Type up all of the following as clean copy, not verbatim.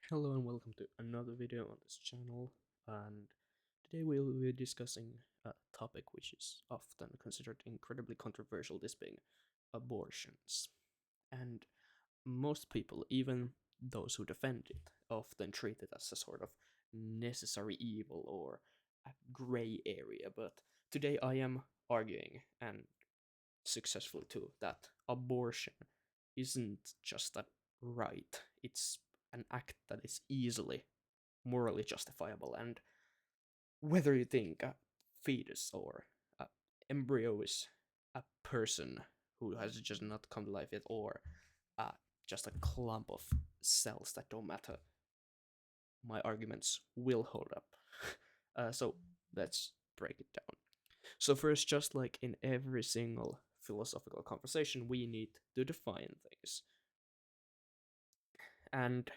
Hello and welcome to another video on this channel, and today we'll be discussing a topic which is often considered incredibly controversial, this being abortions. And most people, even those who defend it, often treat it as a sort of necessary evil or a grey area, but today I am arguing, and successfully too, that abortion isn't just a right, it's an act that is easily morally justifiable. And whether you think a fetus or a embryo is a person who has just not come to life yet, or uh, just a clump of cells that don't matter, my arguments will hold up. So let's break it down. So, first, just like in every single philosophical conversation, we need to define things. And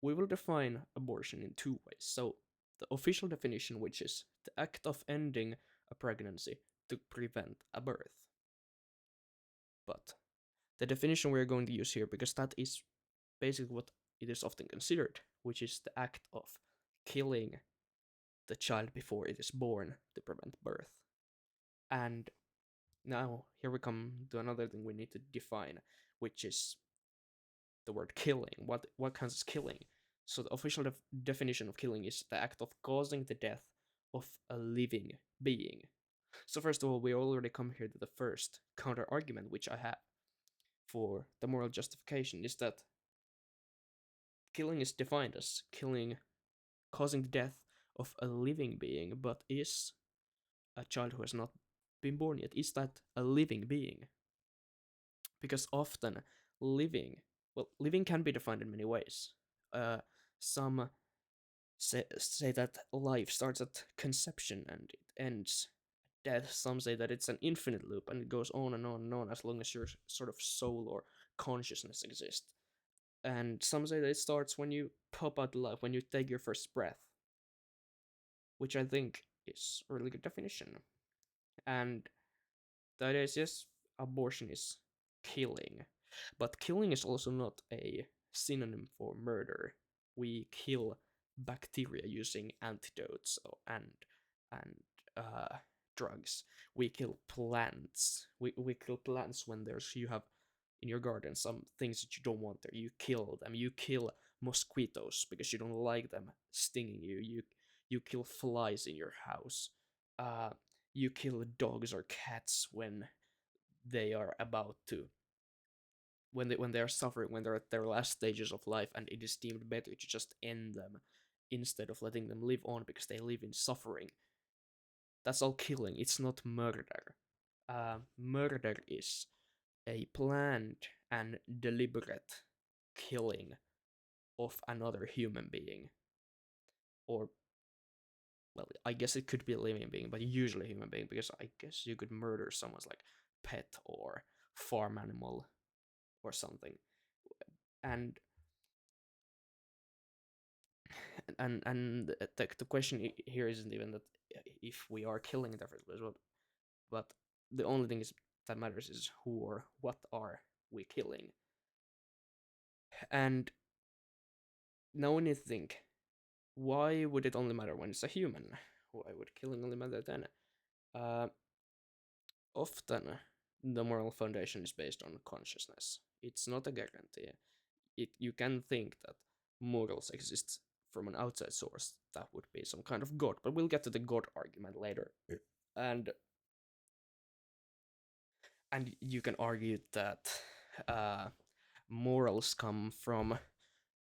we will define abortion in two ways. So, the official definition, which is the act of ending a pregnancy to prevent a birth. But the definition we're going to use here, because that is basically what it is often considered, which is the act of killing the child before it is born to prevent birth. And now, here we come to another thing we need to define, which is the word killing. What counts as killing? So the official definition of killing is the act of causing the death of a living being. So first of all, we already come here to the first counter argument which I have for the moral justification, is that killing is defined as killing, causing the death of a living being, but is a child who has not been born yet, is that a living being? Because often living can be defined in many ways. Some say that life starts at conception and it ends at death. Some say that it's an infinite loop and it goes on and on and on as long as your sort of soul or consciousness exists. And some say that it starts when you pop out life, when you take your first breath, which I think is a really good definition. And that is, yes, abortion is killing. But killing is also not a synonym for murder. We kill bacteria using antidotes and drugs. We kill plants. We kill plants when you have in your garden some things that you don't want there. You kill them. You kill mosquitoes because you don't like them stinging you. You kill flies in your house. Uh, you kill dogs or cats when they are about to when they are suffering, when they're at their last stages of life, and it is deemed better to just end them instead of letting them live on because they live in suffering. That's all killing. It's not murder. Murder is a planned and deliberate killing of another human being, or well, I guess it could be a living being, but usually a human being, because I guess you could murder someone's like pet or farm animal or something. And the question here isn't even that if we are killing in the first place, but the only thing is that matters is who or what are we killing. And now we need to think, why would it only matter when it's a human? Why would killing only matter then? Uh, Often the moral foundation is based on consciousness. It's not a guarantee. You can think that morals exist from an outside source. That would be some kind of god, but we'll get to the god argument later. And you can argue that uh, morals come from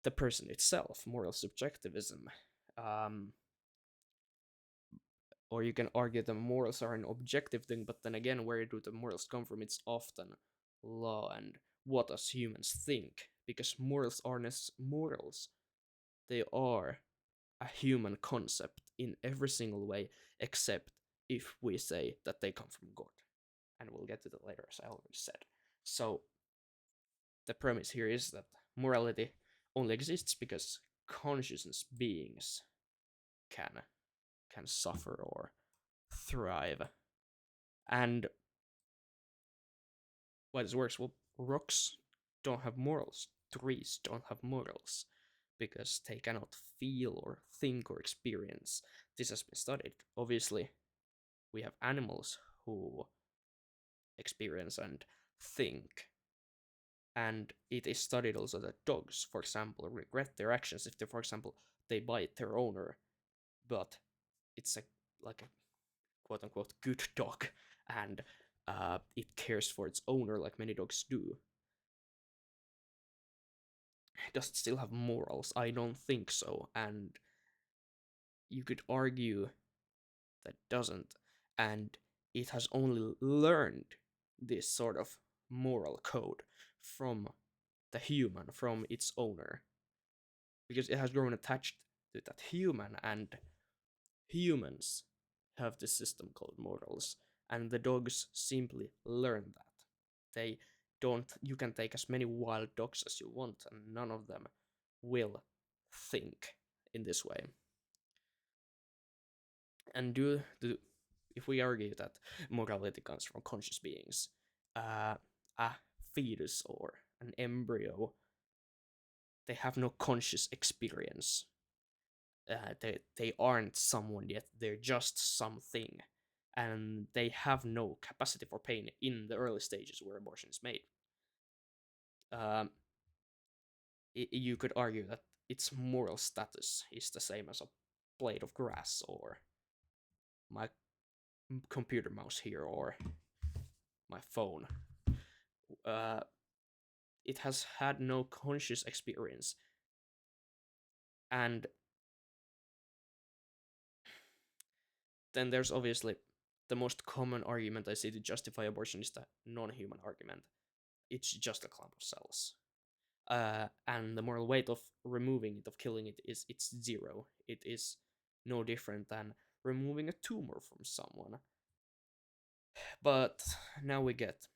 the person itself, moral subjectivism. Um, or you can argue that morals are an objective thing, but then again, where do the morals come from? It's often law and what us humans think, because morals are morals. They are a human concept in every single way, except if we say that they come from God. And we'll get to that later, as I already said. So, the premise here is that morality only exists because consciousness beings can suffer or thrive. And why this works? Well, rocks don't have morals. Trees don't have morals. because they cannot feel or think or experience. This has been studied. Obviously, we have animals who experience and think, and it is studied also that dogs, for example, regret their actions if they, for example, they bite their owner, but it's a like a quote unquote good dog, and it cares for its owner like many dogs do. Does it still have morals? I don't think so, and you could argue that doesn't, and it has only learned this sort of moral code from the human, from its owner, because it has grown attached to that human, and humans have this system called morals, and the dogs simply learn that. They don't. You can take as many wild dogs as you want, and none of them will think in this way. And if we argue that morality comes from conscious beings, uh, a fetus or an embryo, they have no conscious experience. They aren't someone yet. They're just something, and they have no capacity for pain in the early stages where abortion is made. Um, you could argue that its moral status is the same as a blade of grass or my computer mouse here or my phone. Uh, it has had no conscious experience, and then there's obviously the most common argument I see to justify abortion is the non-human argument. It's just a clump of cells. And the moral weight of removing it, of killing it, is it's zero. It is no different than removing a tumor from someone. But now we get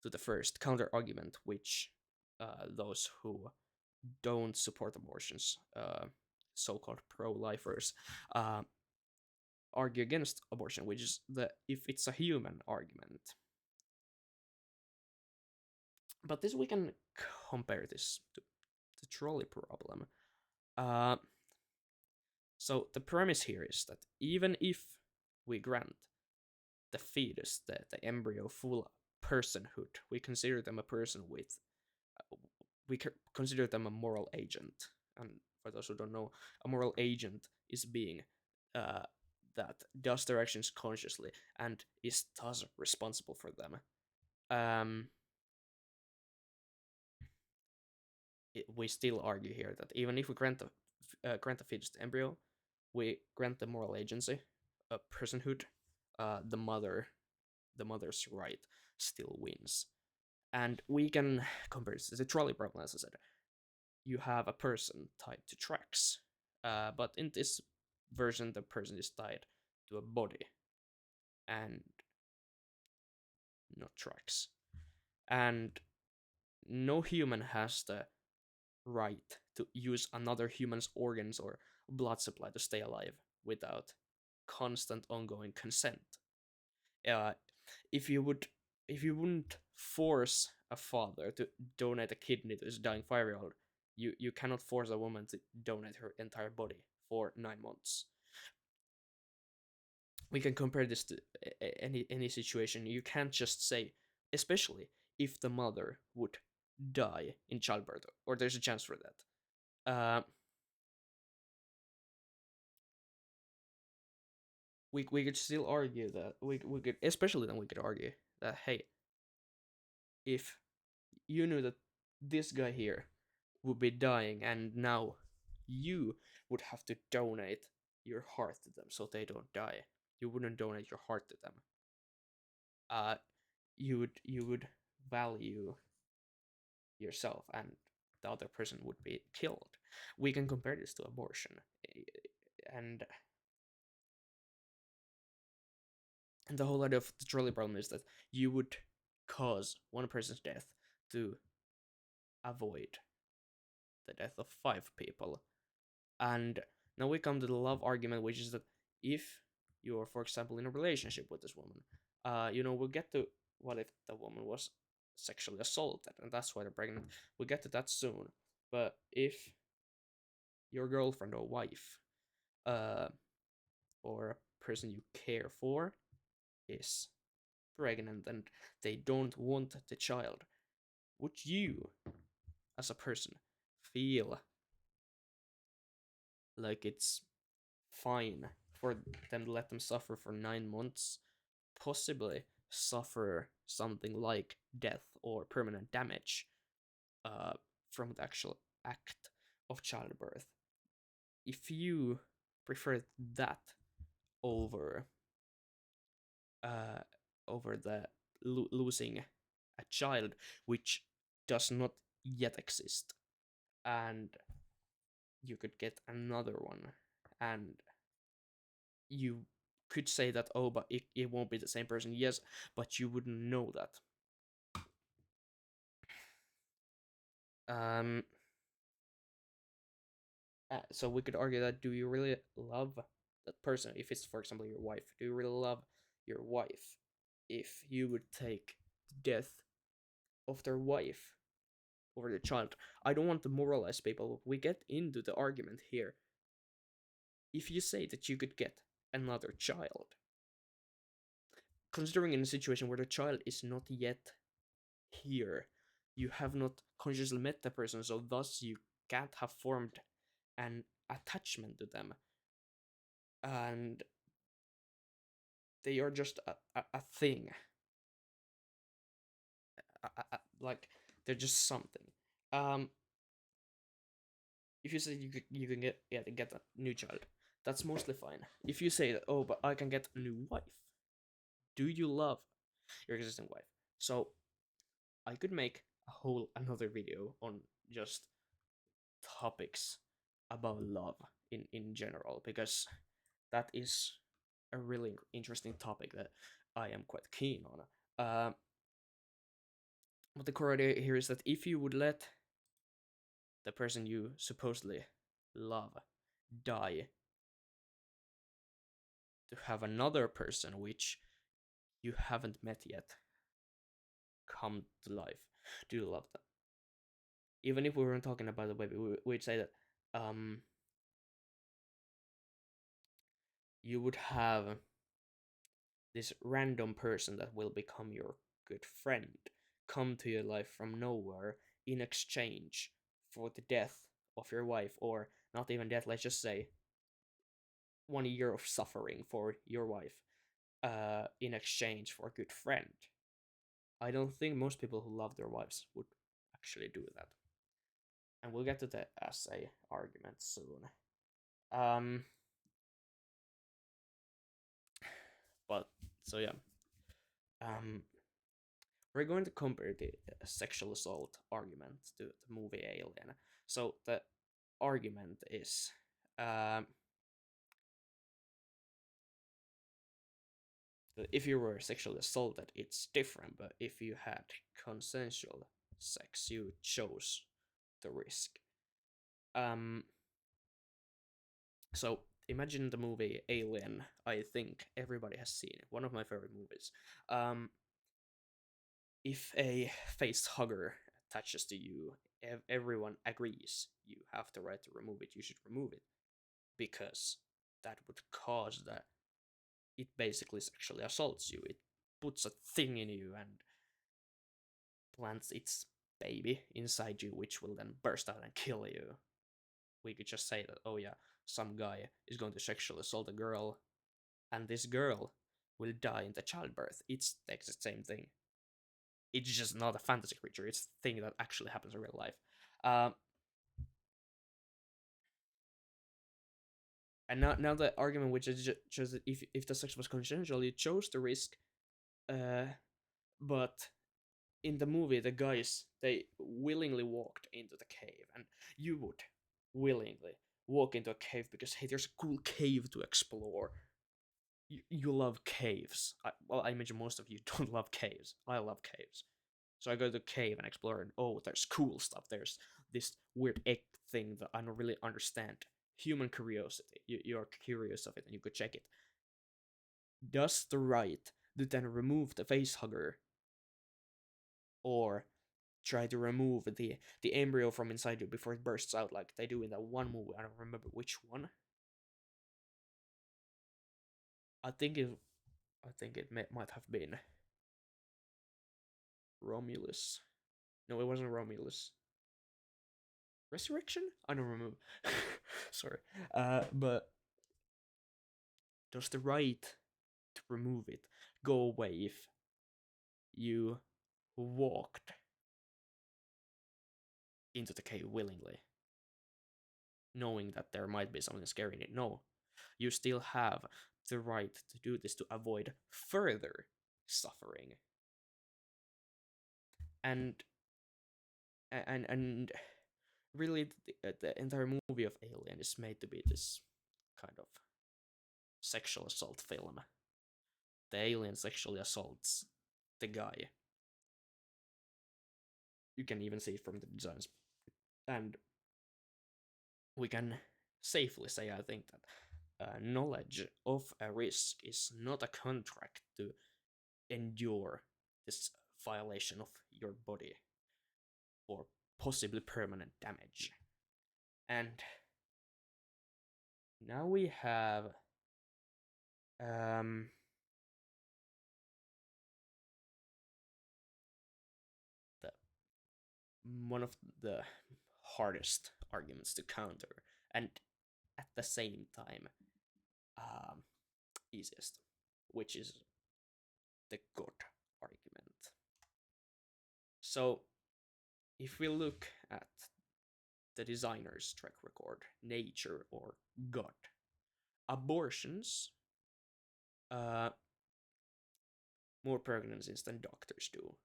to the first counter argument, which those who don't support abortions, so-called pro-lifers, uh, argue against abortion, which is the if it's a human argument. But this we can compare this to the trolley problem. Uh, so the premise here is that even if we grant the fetus, the embryo, full personhood, we consider them a person with, we consider them a moral agent. And for those who don't know, a moral agent is being uh, that does their actions consciously and is thus responsible for them. Um, we still argue here that even if we grant the fetus the embryo, we grant the moral agency, a personhood, the mother's right still wins. And we can compare this to the trolley problem, as I said. You have a person tied to tracks, but in this version, the person is tied to a body and not tracks. And no human has the right to use another human's organs or blood supply to stay alive without constant ongoing consent. Uh, if you would, if you wouldn't force a father to donate a kidney to his dying 5-year-old, you cannot force a woman to donate her entire body for 9 months. We can compare this to any situation. You can't just say, especially if the mother would die in childbirth, or there's a chance for that. We could still argue that we could, especially then we could argue that, hey, if you knew that this guy here would be dying and now you would have to donate your heart to them so they don't die, you wouldn't donate your heart to them. uh you would value yourself, and the other person would be killed. We can compare this to abortion, and the whole idea of the trolley problem is that you would cause one person's death to avoid the death of 5 people. And now we come to the love argument, which is that if you're, for example, in a relationship with this woman, we'll get to what if the woman was sexually assaulted, and that's why they're pregnant. We'll get to that soon. But if your girlfriend or wife, uh, or a person you care for is pregnant and they don't want the child, would you, as a person, feel like it's fine for them to let them suffer for 9 months, possibly suffer something like death or permanent damage uh, from the actual act of childbirth? If you prefer that over uh, over the losing a child which does not yet exist, and you could get another one, and you could say that, oh, but it won't be the same person. Yes, but you wouldn't know that. um so we could argue that, do you really love that person? If it's, for example, your wife, do you really love your wife if you would take the death of their wife over the child? I don't want to moralize people. We get into the argument here. If you say that you could get another child, considering in a situation where the child is not yet here, you have not consciously met the person, so thus you can't have formed an attachment to them, and they are just a thing, like they're just something. Um, if you say you can get a new child, that's mostly fine. If you say that, oh, but I can get a new wife, do you love your existing wife? So I could make a whole another video on just topics about love in general, because that is a really interesting topic that I am quite keen on. But the core idea here is that if you would let the person you supposedly love die to have another person which you haven't met yet come to life, do you love them? Even if we weren't talking about the baby, we'd say that you would have this random person that will become your good friend come to your life from nowhere in exchange for the death of your wife, or not even death, let's just say 1 year of suffering for your wife, in exchange for a good friend. I don't think most people who love their wives would actually do that. And we'll get to the essay argument soon. Um, but so yeah, um, we're going to compare the sexual assault argument to the movie Alien. So the argument is, that if you were sexually assaulted, it's different, but if you had consensual sex, you chose the risk. Um, so imagine the movie Alien. I think everybody has seen it. One of my favorite movies. If a face hugger attaches to you, everyone agrees you have the right to remove it. You should remove it, because that would cause that it basically sexually assaults you. It puts a thing in you and plants its baby inside you, which will then burst out and kill you. We could just say that, oh yeah, some guy is going to sexually assault a girl, and this girl will die in the childbirth. It's the exact same thing. It's just not a fantasy creature. It's a thing that actually happens in real life. Um, and now the argument, which is just that if the sex was consensual, you chose the risk. But in the movie, the guys, they willingly walked into the cave, and you would willingly walk into a cave because, hey, there's a cool cave to explore. You love caves. Well, I imagine most of you don't love caves. I love caves. So I go to the cave and explore, and oh, there's cool stuff. There's this weird egg thing that I don't really understand. Human curiosity. You're curious of it, and you could check it. Does the right to then remove the face hugger, or try to remove the embryo from inside you before it bursts out, like they do in that one movie. I don't remember which one. I think it might have been Romulus. No, it wasn't Romulus. Resurrection? I don't remember. Sorry. But does the right to remove it go away if you walked into the cave willingly, knowing that there might be something scary in it? No. You still have the right to do this to avoid further suffering. And and really the entire movie of Alien is made to be this kind of sexual assault film. The alien sexually assaults the guy. You can even see it from the designs. And we can safely say, I think, that knowledge of a risk is not a contract to endure this violation of your body or possibly permanent damage. And now we have the one of the hardest arguments to counter, and at the same time easiest, which is the God argument. So, if we look at the designer's track record, nature or God, abortions, more pregnancies than doctors do.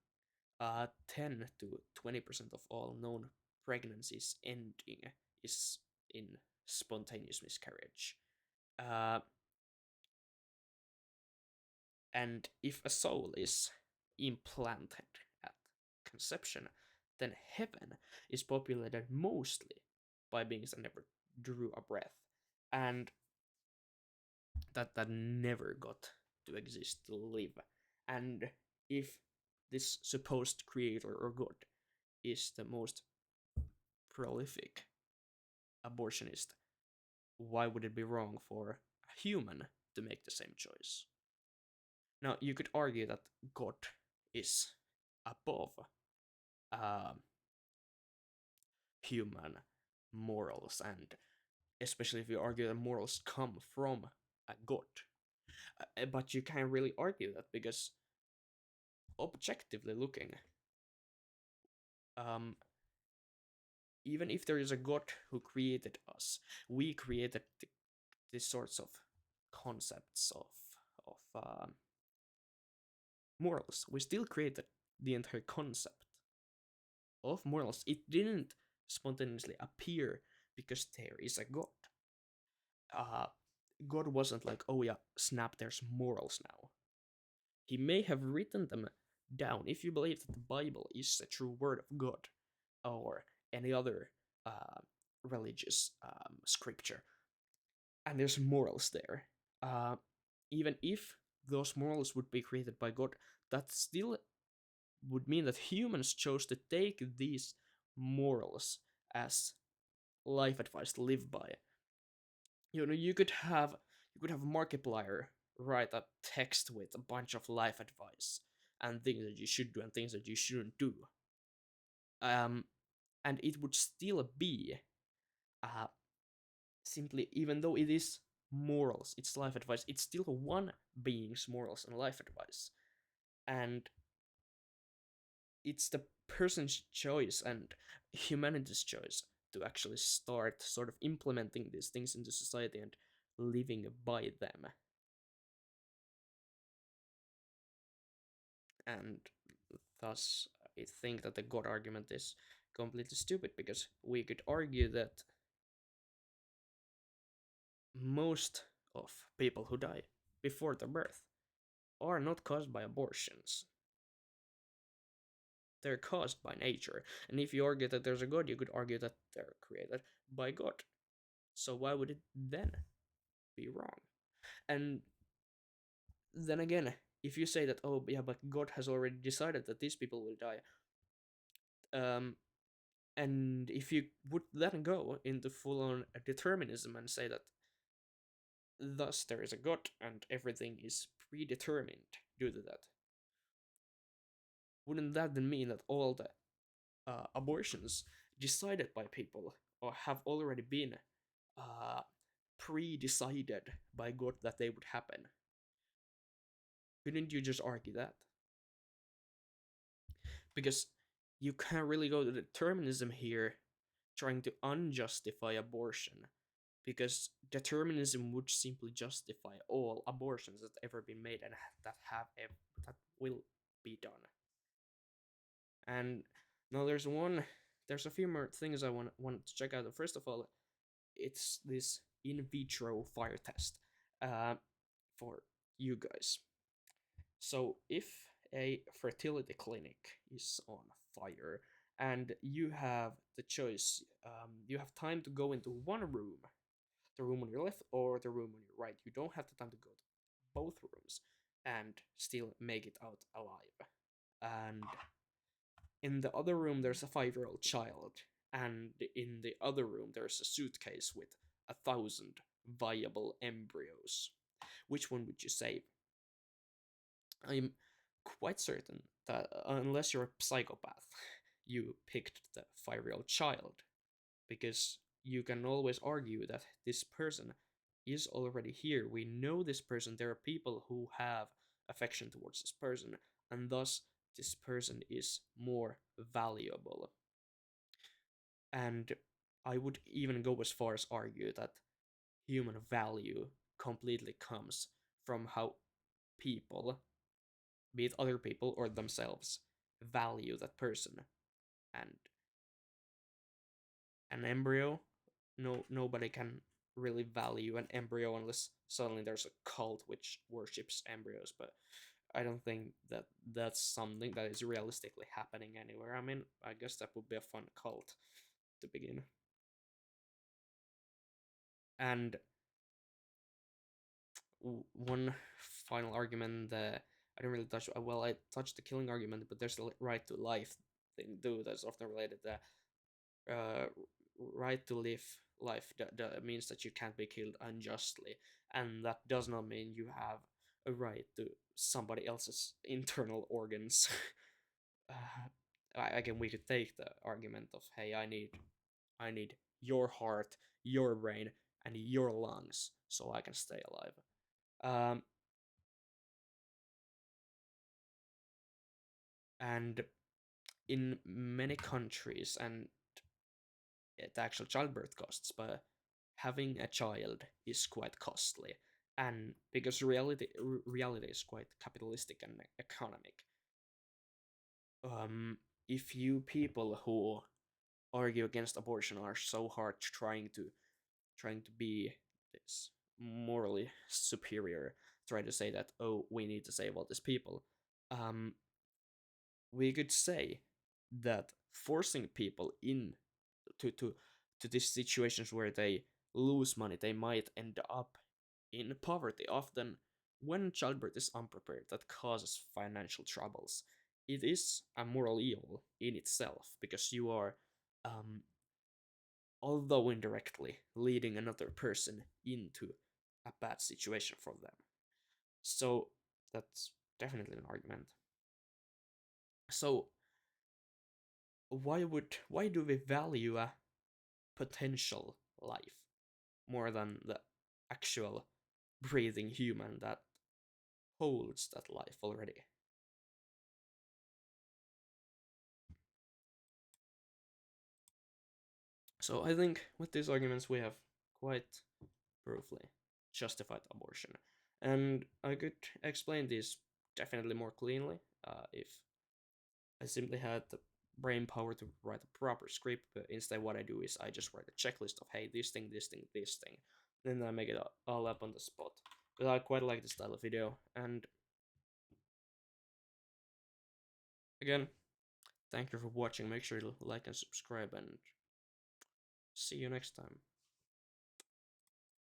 10 to 20% of all known pregnancies ending is in spontaneous miscarriage. And if a soul is implanted at conception, then heaven is populated mostly by beings that never drew a breath, and that never got to exist, to live. And if this supposed creator or God is the most prolific abortionist, why would it be wrong for a human to make the same choice? Now, you could argue that God is above human morals, and especially if you argue that morals come from a God. But you can't really argue that because, objectively looking, even if there is a God who created us, we created these sorts of concepts of morals. We still created the entire concept of morals. It didn't spontaneously appear because there is a God. God wasn't like, oh yeah, snap, there's morals now. He may have written them down. If you believe that the Bible is the true word of God, or any other religious scripture, and there's morals there, even if those morals would be created by God, that still would mean that humans chose to take these morals as life advice to live by. You know, you could have Markiplier write a text with a bunch of life advice and things that you should do and things that you shouldn't do. And it would still be simply, even though it is morals, it's life advice, it's still one being's morals and life advice. And it's the person's choice and humanity's choice to actually start sort of implementing these things into society and living by them. And thus, I think that the God argument is completely stupid, because we could argue that most of people who die before their birth are not caused by abortions. They're caused by nature. And if you argue that there's a God, you could argue that they're created by God. So why would it then be wrong? And then again, if you say that, oh yeah, but God has already decided that these people will die, Um, and if you would then go into full-on determinism and say that thus there is a god and everything is predetermined due to that, wouldn't that then mean that all the abortions decided by people or have already been uh, pre-decided by God that they would happen? Couldn't you just argue that? Because you can't really go to determinism here trying to unjustify abortion, because determinism would simply justify all abortions that ever been made and that will be done. And now there's a few more things I want to check out. First of all, it's this in vitro fire test uh, for you guys. So if a fertility clinic is on fire and you have the choice, you have time to go into one room, the room on your left or the room on your right. You don't have the time to go to both rooms and still make it out alive. And in the other room, there's a 5-year-old child, and in the other room, there's a suitcase with 1,000 viable embryos. Which one would you save? I'm quite certain that unless you're a psychopath, you picked the 5-year-old child, because you can always argue that this person is already here. We know this person. There are people who have affection towards this person, and thus this person is more valuable. And I would even go as far as argue that human value completely comes from how people, be it other people or themselves, value that person. And an embryo, nobody can really value an embryo unless suddenly there's a cult which worships embryos. But I don't think that that's something that is realistically happening anywhere. I mean, I guess that would be a fun cult to begin. And one final argument that I didn't really touch. Well, I touched the killing argument, but there's the right to life thing too. That's often related. The right to live life that means that you can't be killed unjustly, and that does not mean you have a right to somebody else's internal organs. Again, we could take the argument of, hey, I need your heart, your brain, and your lungs so I can stay alive. Um, and in many countries, and the actual childbirth costs, but having a child is quite costly, and because reality is quite capitalistic and economic. Um, if you people who argue against abortion are so hard trying to be this morally superior, trying to say that, oh, we need to save all these people, um, we could say that forcing people in to to these situations where they lose money, they might end up in poverty. Often, when childbirth is unprepared, that causes financial troubles. It is a moral evil in itself because you are, um, although indirectly, leading another person into a bad situation for them. So that's definitely an argument. So why do we value a potential life more than the actual breathing human that holds that life already? So I think with these arguments we have quite proofly justified abortion, and I could explain this definitely more cleanly if I simply had the brain power to write a proper script. But instead, what I do is I just write a checklist of, hey, this thing, this thing, this thing, then I make it all up on the spot. But I quite like this style of video, and again, thank you for watching. Make sure to like and subscribe, and see you next time.